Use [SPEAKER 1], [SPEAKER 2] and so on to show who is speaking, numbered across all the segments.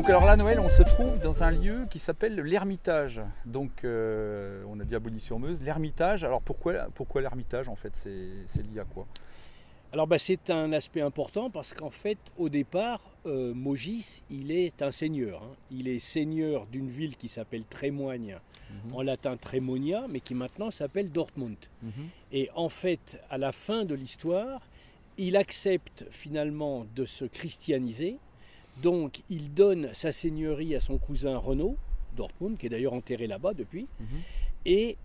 [SPEAKER 1] Donc alors là, Noël, on se trouve dans un lieu qui s'appelle l'Ermitage. Donc on a dit à Bonny-sur-Meuse, l'Ermitage. Alors pourquoi l'Ermitage en fait? C'est lié à quoi?
[SPEAKER 2] Alors c'est un aspect important parce qu'en fait au départ Maugis il est un seigneur, hein. Il est seigneur d'une ville qui s'appelle Trémoigne, en latin Trémonia, mais qui maintenant s'appelle Dortmund.
[SPEAKER 1] Mhm.
[SPEAKER 2] Et en fait à la fin de l'histoire il accepte finalement de se christianiser, donc il donne sa seigneurie à son cousin Renaud Dortmund, qui est d'ailleurs enterré là-bas depuis.
[SPEAKER 1] Mhm.
[SPEAKER 2] Et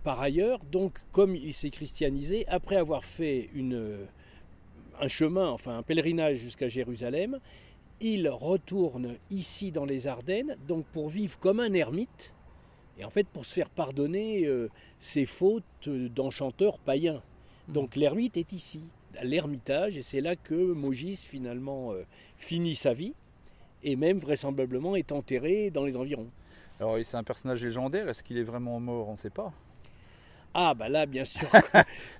[SPEAKER 2] par ailleurs, donc, comme il s'est christianisé, après avoir fait un chemin, enfin un pèlerinage jusqu'à Jérusalem, il retourne ici dans les Ardennes, donc pour vivre comme un ermite, et en fait pour se faire pardonner ses fautes d'enchanteur païen. Donc l'ermite est ici, à l'Ermitage, et c'est là que Maugis finalement finit sa vie, et même vraisemblablement est enterré dans les environs.
[SPEAKER 1] Alors c'est un personnage légendaire, est-ce qu'il est vraiment mort? On ne sait pas.
[SPEAKER 2] Ah bah là bien sûr,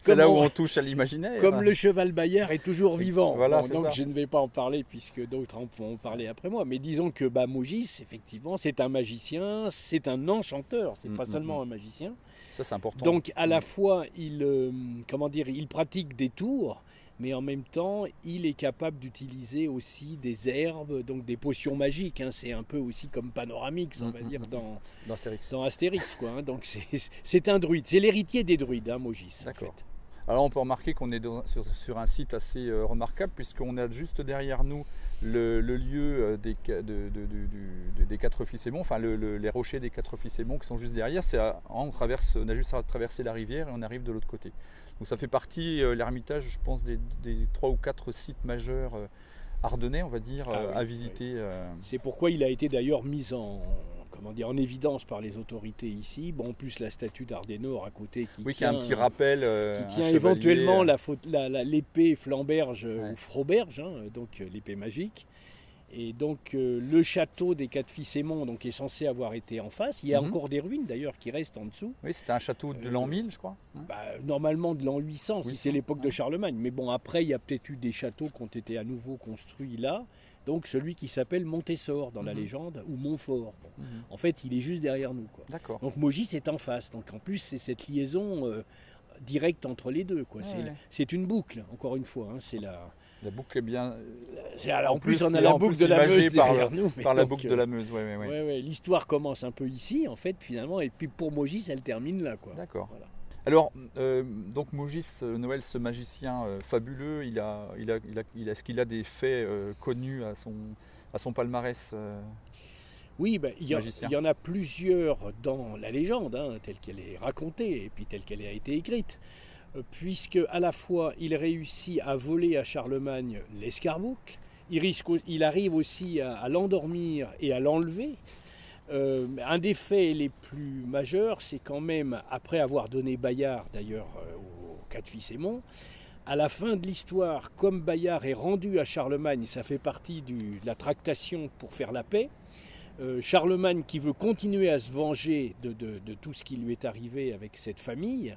[SPEAKER 1] C'est là où
[SPEAKER 2] on,
[SPEAKER 1] on touche à l'imaginaire.
[SPEAKER 2] comme le cheval Bayard est toujours vivant.
[SPEAKER 1] Voilà,
[SPEAKER 2] Bon,
[SPEAKER 1] c'est
[SPEAKER 2] donc
[SPEAKER 1] ça.
[SPEAKER 2] je ne vais pas en parler puisque d'autres en vont en parler après moi. Mais disons que Maugis, effectivement, c'est un magicien, c'est un enchanteur, c'est pas seulement un magicien.
[SPEAKER 1] Ça c'est important.
[SPEAKER 2] Donc à la fois il pratique des tours, mais en même temps il est capable d'utiliser aussi des herbes, donc des potions magiques, hein. C'est un peu aussi comme Panoramix, on va dire,
[SPEAKER 1] D'Astérix.
[SPEAKER 2] dans Astérix, quoi, hein. Donc c'est un druide, c'est l'héritier des druides, hein, Maugis, en
[SPEAKER 1] D'accord.
[SPEAKER 2] fait.
[SPEAKER 1] Alors on peut remarquer qu'on est sur un site assez remarquable puisqu'on a juste derrière nous le lieu des Quatre Fils Aymon, enfin les rochers des Quatre Fils Aymon qui sont juste derrière. On a juste à traverser la rivière et on arrive de l'autre côté. Donc ça fait partie, l'Ermitage, je pense, des 3 ou 4 sites majeurs ardennais, on va dire,
[SPEAKER 2] Ah oui,
[SPEAKER 1] à visiter.
[SPEAKER 2] C'est pourquoi il a été d'ailleurs mis en évidence par les autorités ici. Bon, en plus la statue d'Ardenor à côté
[SPEAKER 1] Oui, qui a un petit rappel.
[SPEAKER 2] qui
[SPEAKER 1] Un
[SPEAKER 2] tient
[SPEAKER 1] chevalier,
[SPEAKER 2] éventuellement l'épée Flamberge
[SPEAKER 1] Ouais.
[SPEAKER 2] ou Froberge, hein, donc l'épée magique. Et donc le château des Quatre Fils Aymon donc, est censé avoir été en face. Il y a encore des ruines d'ailleurs qui restent en dessous.
[SPEAKER 1] Oui, c'était un château de l'an 1000, je crois.
[SPEAKER 2] Normalement de l'an 800, si
[SPEAKER 1] 800,
[SPEAKER 2] c'est l'époque de
[SPEAKER 1] ouais.
[SPEAKER 2] Charlemagne. Mais bon, après, il y a peut-être eu des châteaux qui ont été à nouveau construits là. Donc celui qui s'appelle Montessor dans la légende, ou Montfort. Bon. En fait, il est juste derrière nous, quoi.
[SPEAKER 1] D'accord.
[SPEAKER 2] Donc Maugis est en face. Donc en plus, c'est cette liaison directe entre les deux, quoi.
[SPEAKER 1] Ouais.
[SPEAKER 2] C'est une boucle, encore une fois. Hein.
[SPEAKER 1] La boucle est bien.
[SPEAKER 2] En plus, on a la boucle de la
[SPEAKER 1] imagée
[SPEAKER 2] Meuse derrière nous.
[SPEAKER 1] par la
[SPEAKER 2] donc,
[SPEAKER 1] boucle de la Meuse, ouais.
[SPEAKER 2] ouais, l'histoire commence un peu ici, en fait, finalement. Et puis pour Maugis, elle termine là, quoi.
[SPEAKER 1] D'accord.
[SPEAKER 2] Voilà.
[SPEAKER 1] Alors, donc Maugis, Noël, ce magicien fabuleux, est-ce qu'il a des faits connus à son palmarès
[SPEAKER 2] Oui, il
[SPEAKER 1] magicien?
[SPEAKER 2] y en a plusieurs dans la légende, hein, telle qu'elle est racontée et puis telle qu'elle a été écrite, puisque à la fois il réussit à voler à Charlemagne l'escarboucle, il arrive aussi à l'endormir et à l'enlever. Un des faits les plus majeurs, c'est quand même, après avoir donné Bayard d'ailleurs aux Quatre Fils Aymon, à la fin de l'histoire, comme Bayard est rendu à Charlemagne, ça fait partie de la tractation pour faire la paix. Charlemagne, qui veut continuer à se venger de tout ce qui lui est arrivé avec cette famille,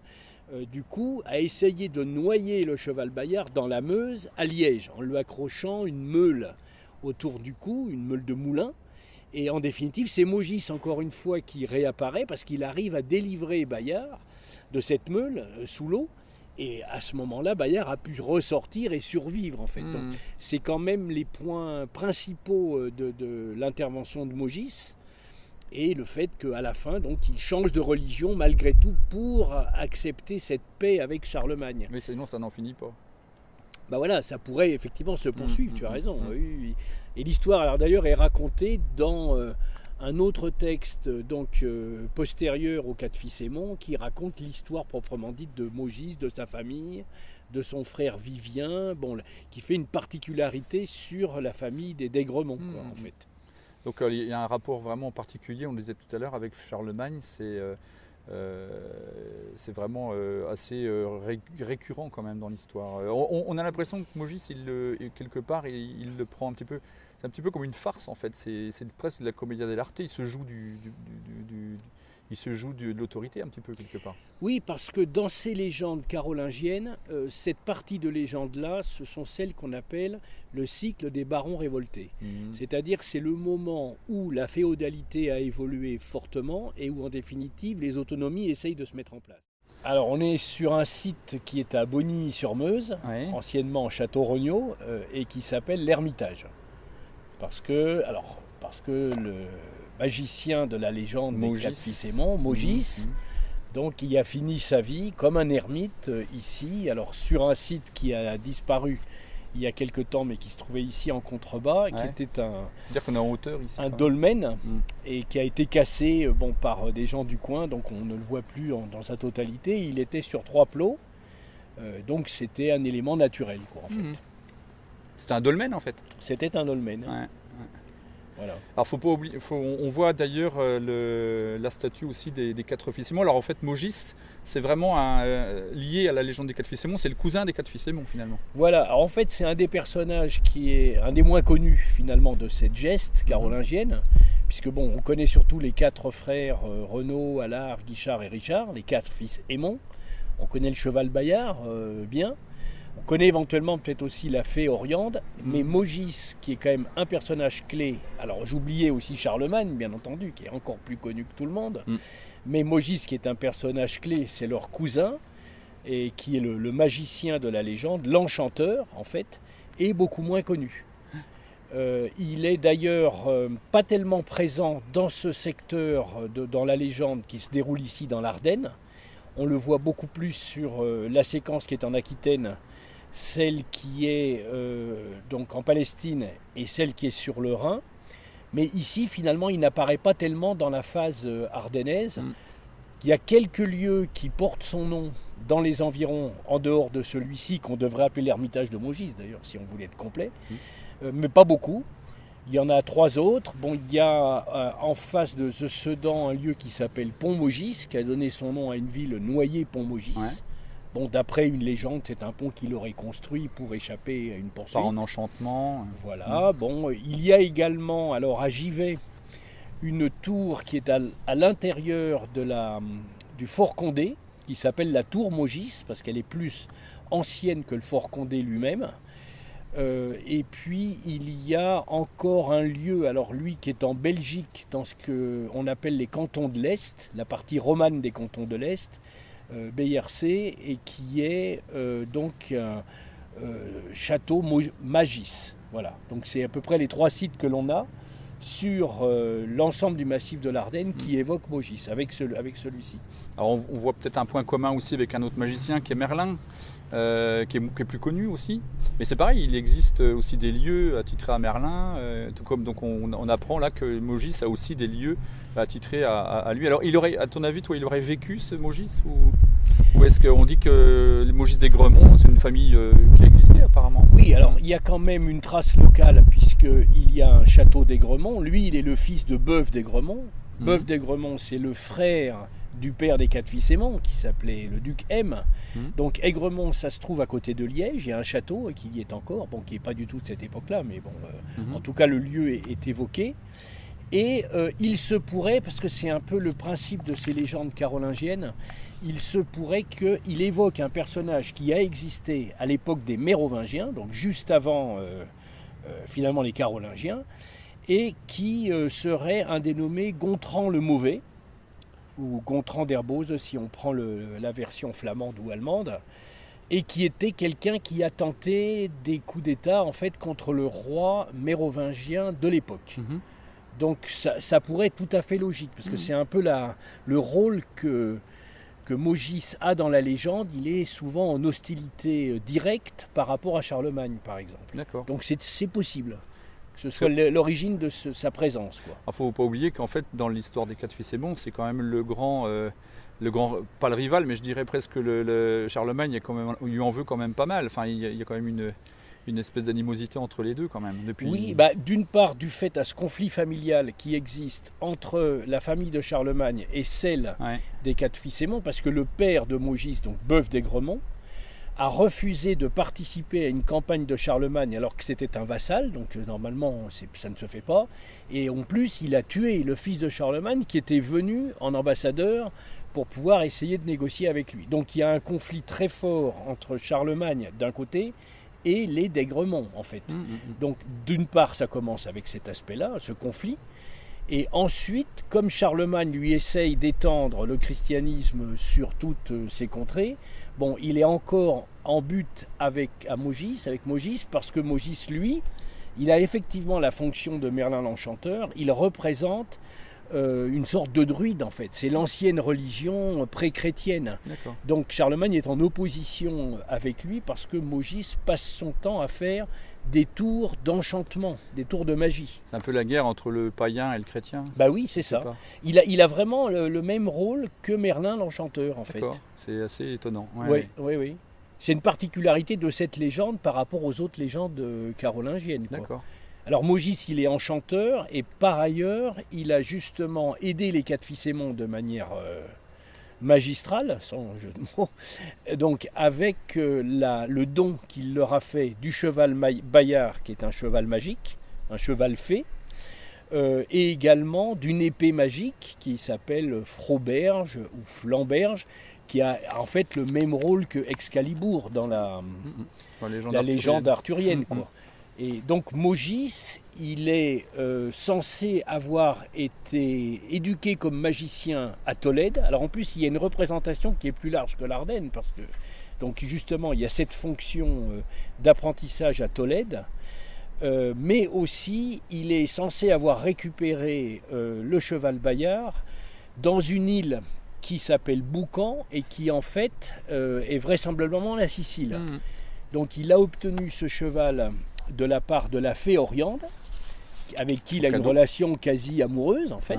[SPEAKER 2] du coup, a essayé de noyer le cheval Bayard dans la Meuse, à Liège, en lui accrochant une meule autour du cou, une meule de moulin. Et en définitive, c'est Maugis, encore une fois, qui réapparaît parce qu'il arrive à délivrer Bayard de cette meule sous l'eau. Et à ce moment-là, Bayard a pu ressortir et survivre, en fait. Donc, c'est quand même les points principaux de l'intervention de Maugis. Et le fait qu'à la fin, donc, il change de religion malgré tout pour accepter cette paix avec Charlemagne.
[SPEAKER 1] Mais sinon, ça n'en finit pas.
[SPEAKER 2] Bah voilà, ça pourrait effectivement se poursuivre, tu as raison. Oui. Et l'histoire, alors d'ailleurs, est racontée dans un autre texte donc postérieur aux Quatre Fils Aymon qui raconte l'histoire proprement dite de Maugis, de sa famille, de son frère Vivien, qui fait une particularité sur la famille des d'Aigremont, en fait.
[SPEAKER 1] Donc il y a un rapport vraiment particulier, on le disait tout à l'heure, avec Charlemagne, c'est vraiment assez récurrent quand même dans l'histoire. On a l'impression que Maugis, quelque part, il le prend un petit peu, c'est un petit peu comme une farce en fait, c'est presque de la commedia dell'arte, il se joue il se joue de l'autorité un petit peu quelque part.
[SPEAKER 2] Oui, parce que dans ces légendes carolingiennes, cette partie de légende-là, ce sont celles qu'on appelle le cycle des barons révoltés. C'est-à-dire que c'est le moment où la féodalité a évolué fortement et où en définitive les autonomies essayent de se mettre en place. Alors on est sur un site qui est à Bogny-sur-Meuse, anciennement Château Regnault, et qui s'appelle l'Ermitage. Parce que le magicien de la légende des 4 fils aimants, Maugis, donc il a fini sa vie comme un ermite ici, alors sur un site qui a disparu il y a quelque temps, mais qui se trouvait ici en contrebas, qui était
[SPEAKER 1] dire qu'on est en hauteur ici,
[SPEAKER 2] un dolmen, et qui a été cassé par des gens du coin, donc on ne le voit plus dans sa totalité. Il était sur 3 plots, donc c'était un élément naturel, quoi, en fait.
[SPEAKER 1] C'était un dolmen en fait.
[SPEAKER 2] C'était un dolmen. Voilà.
[SPEAKER 1] Alors faut pas oublier, on voit d'ailleurs la statue aussi des 4 fils aimants. Alors en fait Maugis, c'est vraiment lié à la légende des 4 fils aimants, c'est le cousin des 4 fils aimants finalement.
[SPEAKER 2] Voilà, alors en fait c'est un des personnages qui est un des moins connus finalement de cette geste carolingienne, puisque on connaît surtout les 4 frères Renaud, Allard, Guichard et Richard, les 4 fils aimants. On connaît le cheval Bayard bien. On connaît éventuellement peut-être aussi la fée Oriande, mais Maugis, qui est quand même un personnage clé. Alors j'oubliais aussi Charlemagne, bien entendu, qui est encore plus connu que tout le monde. Mais Maugis, qui est un personnage clé, c'est leur cousin, et qui est le magicien de la légende, l'enchanteur en fait, est beaucoup moins connu. Il est d'ailleurs pas tellement présent dans ce secteur, dans la légende qui se déroule ici dans l'Ardenne. On le voit beaucoup plus sur la séquence qui est en Aquitaine, celle qui est donc en Palestine et celle qui est sur le Rhin. Mais ici, finalement, il n'apparaît pas tellement dans la phase ardennaise. Il y a quelques lieux qui portent son nom dans les environs, en dehors de celui-ci, qu'on devrait appeler l'Ermitage de Maugis, d'ailleurs, si on voulait être complet. Mais pas beaucoup. Il y en a 3 autres. Il y a en face de Sedan un lieu qui s'appelle Pont-Maugis, qui a donné son nom à une ville noyée Pont-Maugis. D'après une légende, c'est un pont qu'il aurait construit pour échapper à une poursuite.
[SPEAKER 1] Par en enchantement.
[SPEAKER 2] Voilà. Il y a également, alors à Givet, une tour qui est à l'intérieur du Fort Condé, qui s'appelle la tour Maugis, parce qu'elle est plus ancienne que le Fort Condé lui-même. Et puis il y a encore un lieu, alors lui qui est en Belgique, dans ce qu'on appelle les cantons de l'Est, la partie romane des cantons de l'Est, BRC, et qui est donc château Magis. Voilà, donc c'est à peu près les 3 sites que l'on a sur l'ensemble du massif de l'Ardenne qui évoque Maugis, avec celui-ci.
[SPEAKER 1] Alors on voit peut-être un point commun aussi avec un autre magicien qui est Merlin, qui est plus connu aussi. Mais c'est pareil, il existe aussi des lieux attitrés à Merlin, tout comme donc on apprend là que Maugis a aussi des lieux attitrés à lui. Alors il aurait, à ton avis, il aurait vécu ce Maugis ou est-ce qu'on dit que les Maugis d'Aigremont, c'est une famille qui a existé apparemment?
[SPEAKER 2] Oui, alors il y a quand même une trace locale puisqu'il y a un château d'Aigremont. Lui, il est le fils de Beuve d'Aigremont. Beuve d'Aigremont, c'est le frère du père des 4 fils aimants qui s'appelait le duc M. Donc Aigremont, ça se trouve à côté de Liège. Il y a un château qui y est encore, qui n'est pas du tout de cette époque-là, mais en tout cas le lieu est évoqué. Et il se pourrait, parce que c'est un peu le principe de ces légendes carolingiennes, il se pourrait qu'il évoque un personnage qui a existé à l'époque des Mérovingiens, donc juste avant finalement les Carolingiens, et qui serait un dénommé Gontran le Mauvais, ou Gontran d'Herbose si on prend la version flamande ou allemande, et qui était quelqu'un qui a tenté des coups d'État en fait contre le roi mérovingien de l'époque. Donc ça pourrait être tout à fait logique, parce que c'est un peu le rôle que Maugis a dans la légende. Il est souvent en hostilité directe par rapport à Charlemagne, par exemple.
[SPEAKER 1] D'accord.
[SPEAKER 2] Donc c'est possible que ce soit l'origine de sa présence. Il
[SPEAKER 1] ne faut pas oublier qu'en fait, dans l'histoire des 4 fils aimants, c'est quand même le grand, pas le rival, mais je dirais presque le Charlemagne, il lui en veut quand même pas mal. Enfin, il y a quand même une espèce d'animosité entre les deux quand même.
[SPEAKER 2] Oui, d'une part du fait à ce conflit familial qui existe entre la famille de Charlemagne et celle des 4 fils aimants, parce que le père de Maugis, donc Beuve d'Aigremont, a refusé de participer à une campagne de Charlemagne alors que c'était un vassal, donc normalement ça ne se fait pas. Et en plus, il a tué le fils de Charlemagne qui était venu en ambassadeur pour pouvoir essayer de négocier avec lui. Donc il y a un conflit très fort entre Charlemagne d'un côté et les d'Aigremont en fait. Donc d'une part, ça commence avec cet aspect-là, ce conflit. Et ensuite, comme Charlemagne lui essaye d'étendre le christianisme sur toutes ces contrées, bon, il est encore en butte avec Mogis, parce que Mogis, lui, il a effectivement la fonction de Merlin l'Enchanteur. Il représente une sorte de druide, en fait. C'est l'ancienne religion pré-chrétienne.
[SPEAKER 1] D'accord.
[SPEAKER 2] Donc Charlemagne est en opposition avec lui parce que Mogis passe son temps à faire des tours d'enchantement, des tours de magie.
[SPEAKER 1] C'est un peu la guerre entre le païen et le chrétien.
[SPEAKER 2] Bah oui, c'est ça. Il a vraiment le même rôle que Merlin l'Enchanteur, en fait.
[SPEAKER 1] D'accord, c'est assez étonnant.
[SPEAKER 2] Oui. C'est une particularité de cette légende par rapport aux autres légendes carolingiennes.
[SPEAKER 1] D'accord.
[SPEAKER 2] Alors Mogis, il est enchanteur et par ailleurs, il a justement aidé les quatre fils Aymon de manière magistrale, sans jeu de mots, donc avec le don qu'il leur a fait du cheval Bayard, qui est un cheval magique, un cheval fée, et également d'une épée magique qui s'appelle Froberge ou Flamberge, qui a en fait le même rôle que Excalibur dans la légende arthurienne. Quoi. Et donc Mogis, il est censé avoir été éduqué comme magicien à Tolède. Alors en plus, il y a une représentation qui est plus large que l'Ardenne, parce que donc justement, il y a cette fonction d'apprentissage à Tolède. Mais aussi, il est censé avoir récupéré le cheval Bayard dans une île qui s'appelle Boucan et qui en fait est vraisemblablement la Sicile. Donc il a obtenu ce cheval de la part de la fée Oriande, avec qui il a une relation quasi amoureuse en fait.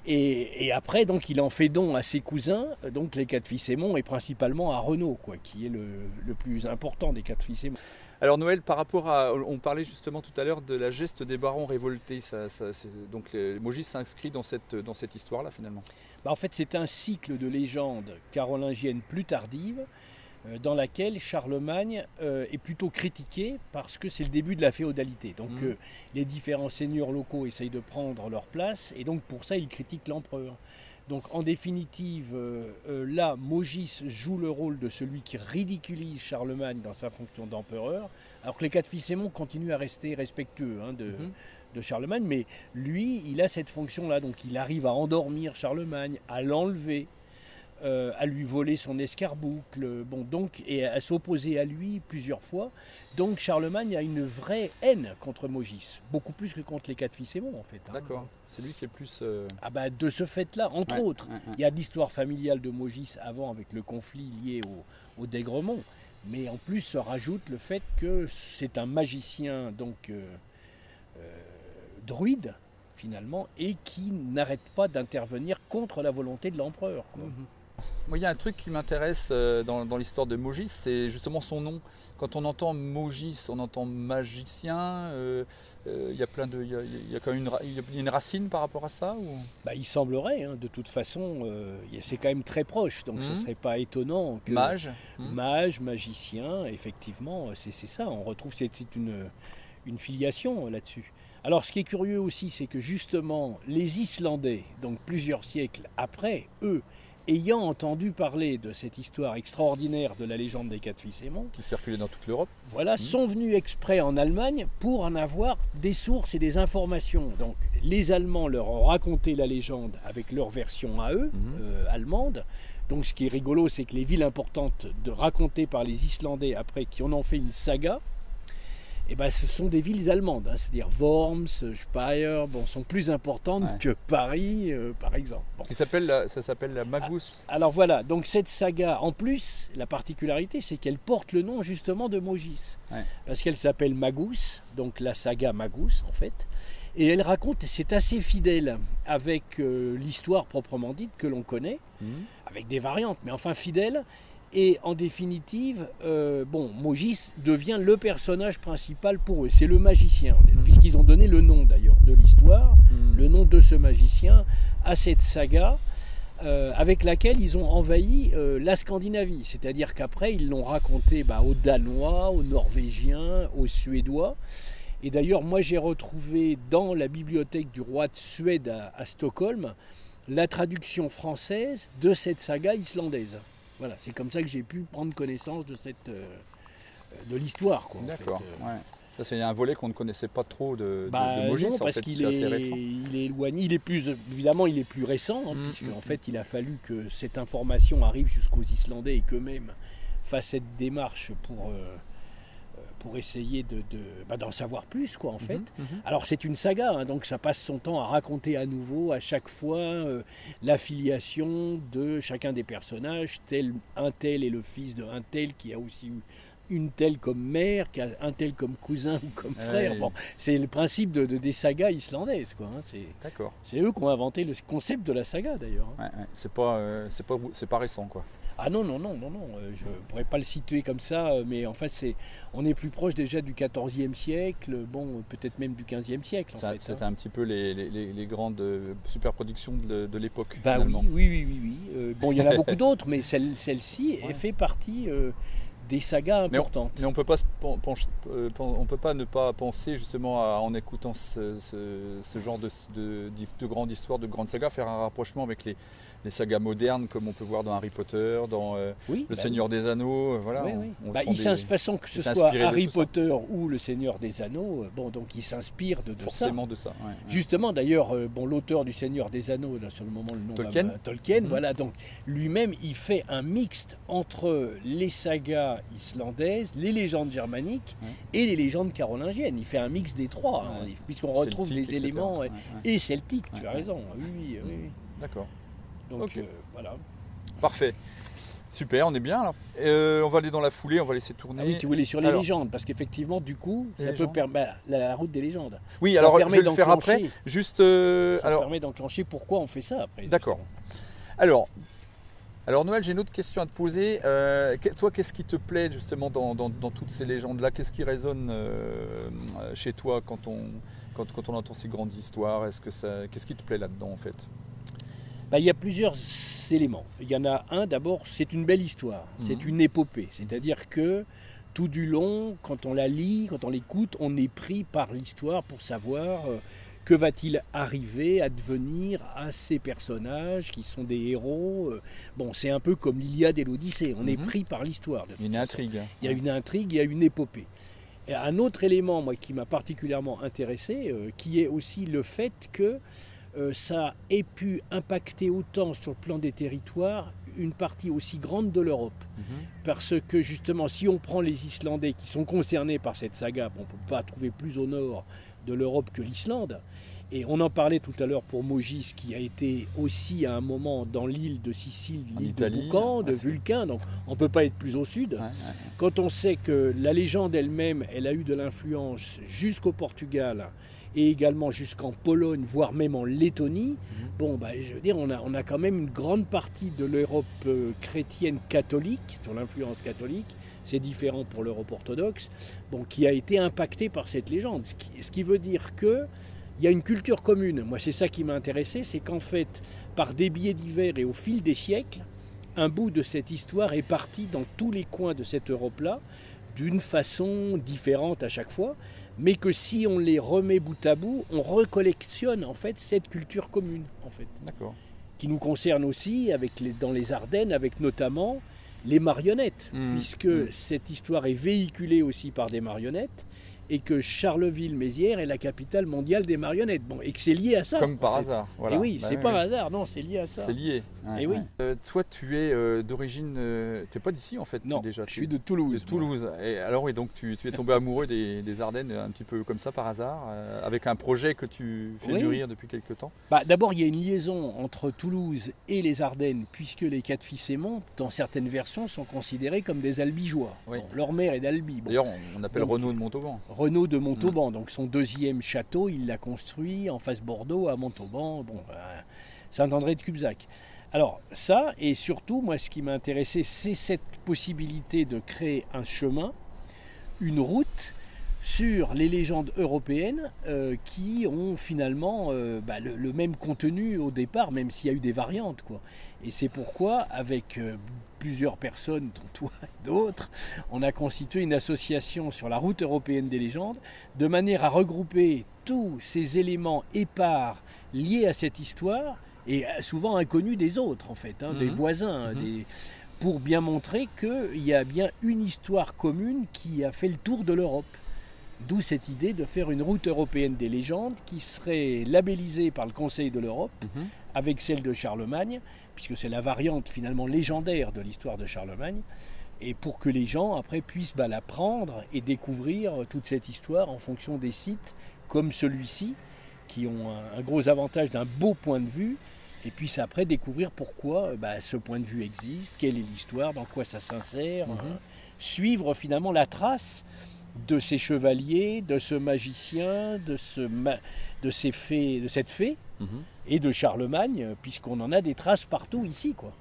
[SPEAKER 2] Et après, donc, il en fait don à ses cousins, donc les quatre fils Aymon, et principalement à Renaud, quoi, qui est le plus important des quatre fils Aymon.
[SPEAKER 1] Alors Noël, par rapport à, on parlait justement tout à l'heure de la geste des barons révoltés, donc Mogis s'inscrit dans cette histoire-là finalement.
[SPEAKER 2] En fait, c'est un cycle de légendes carolingiennes plus tardives, dans laquelle Charlemagne est plutôt critiqué parce que c'est le début de la féodalité. Donc les différents seigneurs locaux essayent de prendre leur place et donc pour ça ils critiquent l'empereur. Donc en définitive, là, Mogis joue le rôle de celui qui ridiculise Charlemagne dans sa fonction d'empereur, alors que les quatre fils Aymon continuent à rester respectueux de Charlemagne, mais lui, il a cette fonction-là, donc il arrive à endormir Charlemagne, à l'enlever, à lui voler son escarboucle, et à s'opposer à lui plusieurs fois. Donc Charlemagne a une vraie haine contre Mogis, beaucoup plus que contre les quatre fils Aymon en fait.
[SPEAKER 1] D'accord, c'est lui qui est plus...
[SPEAKER 2] de ce fait-là, entre autres, il y a l'histoire familiale de Mogis avant avec le conflit lié au d'Aigremont, mais en plus se rajoute le fait que c'est un magicien donc druide finalement et qui n'arrête pas d'intervenir contre la volonté de l'empereur.
[SPEAKER 1] Moi, il y a un truc qui m'intéresse dans l'histoire de Mogis, c'est justement son nom. Quand on entend Mogis, on entend magicien. Il y a quand même une racine par rapport à ça ou...
[SPEAKER 2] Il semblerait, de toute façon, c'est quand même très proche, donc ce ne serait pas étonnant que... Mage, magicien, effectivement, c'est ça, on retrouve une filiation là-dessus. Alors ce qui est curieux aussi, c'est que justement, les Islandais, donc plusieurs siècles après, eux, ayant entendu parler de cette histoire extraordinaire de la légende des quatre fils Aymon,
[SPEAKER 1] qui circulait dans toute l'Europe,
[SPEAKER 2] sont venus exprès en Allemagne pour en avoir des sources et des informations. Donc les Allemands leur ont raconté la légende avec leur version à eux, allemande. Donc ce qui est rigolo, c'est que les villes importantes racontées par les Islandais après, qui en ont fait une saga, ce sont des villes allemandes, c'est-à-dire Worms, Speyer, sont plus importantes que Paris, par exemple.
[SPEAKER 1] Ça s'appelle la Magus.
[SPEAKER 2] Alors voilà, donc cette saga, en plus, la particularité, c'est qu'elle porte le nom justement de Mogis, parce qu'elle s'appelle Magus, donc la saga Magus en fait, et elle raconte, c'est assez fidèle avec l'histoire proprement dite que l'on connaît, avec des variantes, mais enfin fidèle. Et en définitive, Mogis devient le personnage principal pour eux. C'est le magicien, puisqu'ils ont donné le nom d'ailleurs de l'histoire, le nom de ce magicien à cette saga, avec laquelle ils ont envahi la Scandinavie. C'est-à-dire qu'après, ils l'ont raconté aux Danois, aux Norvégiens, aux Suédois. Et d'ailleurs, moi, j'ai retrouvé dans la bibliothèque du roi de Suède à Stockholm la traduction française de cette saga islandaise. Voilà, c'est comme ça que j'ai pu prendre connaissance de l'histoire.
[SPEAKER 1] D'accord, ouais. Ça, c'est un volet qu'on ne connaissait pas trop de Maugis,
[SPEAKER 2] non,
[SPEAKER 1] en
[SPEAKER 2] parce
[SPEAKER 1] fait,
[SPEAKER 2] qu'il
[SPEAKER 1] c'est assez récent.
[SPEAKER 2] il est éloigné, évidemment il est plus récent, puisque en
[SPEAKER 1] mm.
[SPEAKER 2] fait il a fallu que cette information arrive jusqu'aux Islandais et qu'eux-mêmes fassent cette démarche pour essayer d'en savoir plus, en fait. Alors c'est une saga, hein, donc ça passe son temps à raconter à nouveau, à chaque fois, l'affiliation de chacun des personnages. Un tel est le fils d'un tel qui a aussi eu une telle comme mère, un tel comme cousin ou comme frère. Bon, c'est le principe des sagas islandaises,
[SPEAKER 1] D'accord.
[SPEAKER 2] C'est eux qui ont inventé le concept de la saga, d'ailleurs.
[SPEAKER 1] Ouais. C'est pas récent, quoi.
[SPEAKER 2] Ah non, je ne pourrais pas le situer comme ça, mais en fait, on est plus proche déjà du XIVe siècle, peut-être même du XVe siècle.
[SPEAKER 1] C'était un petit peu les grandes superproductions de l'époque,
[SPEAKER 2] bah,
[SPEAKER 1] finalement.
[SPEAKER 2] Oui. Il y en a beaucoup d'autres, mais celle-ci fait partie des sagas importantes.
[SPEAKER 1] Mais on peut pas ne pas penser, justement, en écoutant ce genre de grande histoire, de grande saga, faire un rapprochement avec les sagas modernes, comme on peut voir dans Harry Potter, dans Le Seigneur des Anneaux. Voilà,
[SPEAKER 2] oui. De toute façon, que ce soit Harry Potter ou Le Seigneur des Anneaux, donc il s'inspire de
[SPEAKER 1] forcément de ça. Ouais.
[SPEAKER 2] Justement, d'ailleurs, l'auteur du Seigneur des Anneaux, là, sur le moment le nom Tolkien, voilà, donc lui-même il fait un mixte entre les sagas islandaises, les légendes germaniques et les légendes carolingiennes. Il fait un mix des trois, puisqu'on retrouve
[SPEAKER 1] celtique,
[SPEAKER 2] des éléments et celtiques. Tu as raison. Oui.
[SPEAKER 1] D'accord.
[SPEAKER 2] Donc voilà.
[SPEAKER 1] Parfait. Super, on est bien là. On va aller dans la foulée, on va laisser tourner.
[SPEAKER 2] Ah oui, tu voulais sur les légendes, parce qu'effectivement, du coup, ça peut permettre la route des légendes.
[SPEAKER 1] Oui, alors je vais le faire après. Juste.
[SPEAKER 2] Ça permet d'enclencher pourquoi on fait ça après.
[SPEAKER 1] D'accord. Alors Noël, j'ai une autre question à te poser. Toi, qu'est-ce qui te plaît justement dans toutes ces légendes-là? Qu'est-ce qui résonne chez toi quand on entend ces grandes histoires? Qu'est-ce qui te plaît là-dedans en fait?
[SPEAKER 2] Il y a plusieurs éléments. Il y en a un, d'abord, c'est une belle histoire, c'est une épopée. C'est-à-dire que tout du long, quand on la lit, quand on l'écoute, on est pris par l'histoire pour savoir que va-t-il arriver à devenir à ces personnages qui sont des héros. C'est un peu comme l'Iliade et l'Odyssée, on est pris par l'histoire.
[SPEAKER 1] Il y a une intrigue.
[SPEAKER 2] Il y a une intrigue, il y a une épopée. Et un autre élément, moi, qui m'a particulièrement intéressé, qui est aussi le fait que ça ait pu impacter autant sur le plan des territoires une partie aussi grande de l'Europe. Parce que justement, si on prend les Islandais qui sont concernés par cette saga, on ne peut pas trouver plus au nord de l'Europe que l'Islande. Et on en parlait tout à l'heure pour Maugis, qui a été aussi à un moment dans l'île de Sicile, l'île de Boucan, de Vulcain, donc on ne peut pas être plus au sud. Quand on sait que la légende elle-même, elle a eu de l'influence jusqu'au Portugal, et également jusqu'en Pologne, voire même en Lettonie, je veux dire, on a quand même une grande partie de l'Europe chrétienne catholique, sur l'influence catholique, c'est différent pour l'Europe orthodoxe, qui a été impactée par cette légende. Ce qui veut dire qu'il y a une culture commune. Moi, c'est ça qui m'a intéressé, c'est qu'en fait, par des biais divers et au fil des siècles, un bout de cette histoire est parti dans tous les coins de cette Europe-là, d'une façon différente à chaque fois, mais que si on les remet bout à bout, on recollectionne en fait cette culture commune, en fait.
[SPEAKER 1] D'accord.
[SPEAKER 2] Qui nous concerne aussi dans les Ardennes, avec notamment les marionnettes, puisque cette histoire est véhiculée aussi par des marionnettes, et que Charleville-Mézières est la capitale mondiale des marionnettes. Et que c'est lié à ça.
[SPEAKER 1] Comme par hasard. Voilà.
[SPEAKER 2] Et oui, c'est pas un hasard, non, c'est lié à ça.
[SPEAKER 1] C'est lié.
[SPEAKER 2] Et oui.
[SPEAKER 1] Toi, tu es d'origine... tu n'es pas d'ici, en fait,
[SPEAKER 2] non,
[SPEAKER 1] déjà.
[SPEAKER 2] Je suis de Toulouse.
[SPEAKER 1] De Toulouse. Et alors, oui, donc tu es tombé amoureux des Ardennes, un petit peu comme ça, par hasard, avec un projet que tu fais mûrir depuis quelques temps.
[SPEAKER 2] D'abord, il y a une liaison entre Toulouse et les Ardennes, puisque les 4 fils Aymon, dans certaines versions, sont considérés comme des albigeois. Leur mère est d'Albi.
[SPEAKER 1] D'ailleurs, on appelle Renaud de Montauban.
[SPEAKER 2] Renaud de Montauban, donc son deuxième château, il l'a construit en face Bordeaux, à Montauban, Saint-André de Cubzac. Alors ça, et surtout, moi ce qui m'a intéressé, c'est cette possibilité de créer un chemin, une route, sur les légendes européennes qui ont finalement le même contenu au départ, même s'il y a eu des variantes, quoi. Et c'est pourquoi, avec plusieurs personnes, dont toi et d'autres, on a constitué une association sur la route européenne des légendes, de manière à regrouper tous ces éléments épars liés à cette histoire, et souvent inconnus des autres, en fait, des voisins, pour bien montrer qu'il y a bien une histoire commune qui a fait le tour de l'Europe. D'où cette idée de faire une route européenne des légendes qui serait labellisée par le Conseil de l'Europe avec celle de Charlemagne, puisque c'est la variante finalement légendaire de l'histoire de Charlemagne, et pour que les gens après puissent la prendre et découvrir toute cette histoire en fonction des sites comme celui-ci, qui ont un gros avantage d'un beau point de vue, et puis après découvrir pourquoi ce point de vue existe, quelle est l'histoire, dans quoi ça s'insère, suivre finalement la trace de ces chevaliers, de ce magicien, de cette fée, et de Charlemagne, puisqu'on en a des traces partout ici, quoi.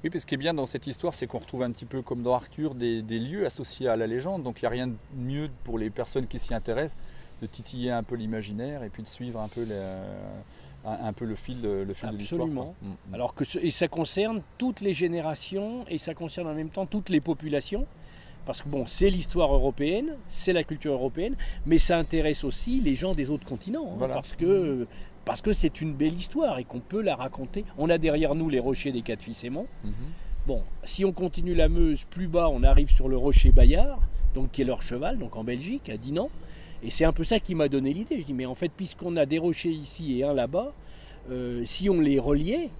[SPEAKER 1] Oui, parce ce qui est bien dans cette histoire, c'est qu'on retrouve un petit peu comme dans Arthur des lieux associés à la légende, donc il n'y a rien de mieux pour les personnes qui s'y intéressent de titiller un peu l'imaginaire et puis de suivre un peu le fil de l'histoire.
[SPEAKER 2] Absolument. Alors et ça concerne toutes les générations et ça concerne en même temps toutes les populations. Parce que c'est l'histoire européenne, c'est la culture européenne, mais ça intéresse aussi les gens des autres continents, voilà. Parce que c'est une belle histoire et qu'on peut la raconter. On a derrière nous les rochers des Quatre Fils-Aymon. Si on continue la Meuse, plus bas, on arrive sur le rocher Bayard, donc qui est leur cheval, donc en Belgique, à Dinan. Et c'est un peu ça qui m'a donné l'idée. Je dis, mais en fait, puisqu'on a des rochers ici et un là-bas, si on les reliait,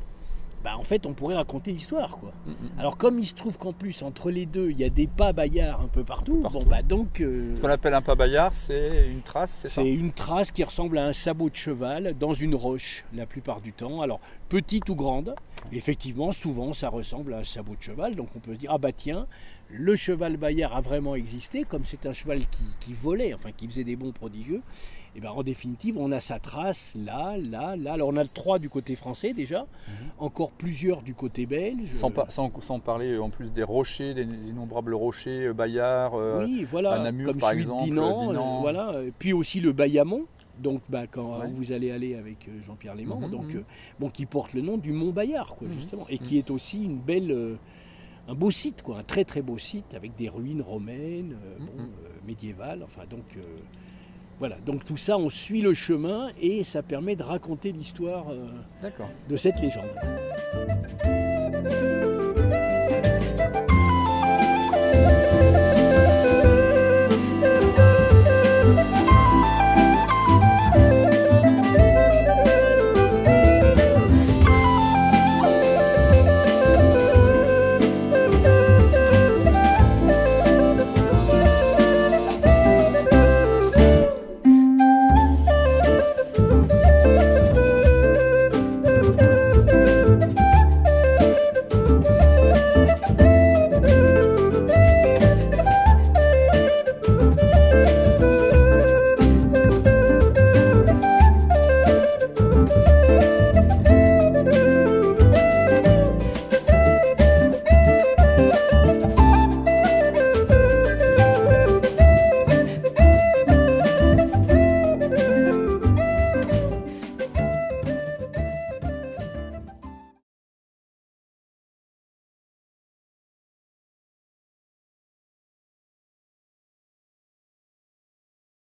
[SPEAKER 2] en fait, on pourrait raconter l'histoire, quoi. Alors, comme il se trouve qu'en plus, entre les deux, il y a des pas Bayard un peu partout.
[SPEAKER 1] Ce qu'on appelle un pas Bayard, c'est une trace, c'est ça ?
[SPEAKER 2] C'est une trace qui ressemble à un sabot de cheval dans une roche, la plupart du temps. Alors, petite ou grande. Effectivement, souvent, ça ressemble à un sabot de cheval. Donc, on peut se dire, tiens, le cheval Bayard a vraiment existé, comme c'est un cheval qui volait, enfin, qui faisait des bonds prodigieux. Et en définitive, on a sa trace là. Alors on a le 3 du côté français déjà, encore plusieurs du côté belge.
[SPEAKER 1] Sans parler en plus des rochers, des innombrables rochers, Bayard, à Namur
[SPEAKER 2] comme
[SPEAKER 1] par
[SPEAKER 2] celui
[SPEAKER 1] exemple,
[SPEAKER 2] de Dinan. Voilà. Puis aussi le Bayamont, donc quand vous allez aller avec Jean-Pierre Léman, qui porte le nom du Mont Bayard, quoi, justement, et qui est aussi une belle... un beau site, quoi, un très très beau site avec des ruines romaines, médiévales, enfin donc... Voilà, donc tout ça, on suit le chemin et ça permet de raconter l'histoire de cette légende.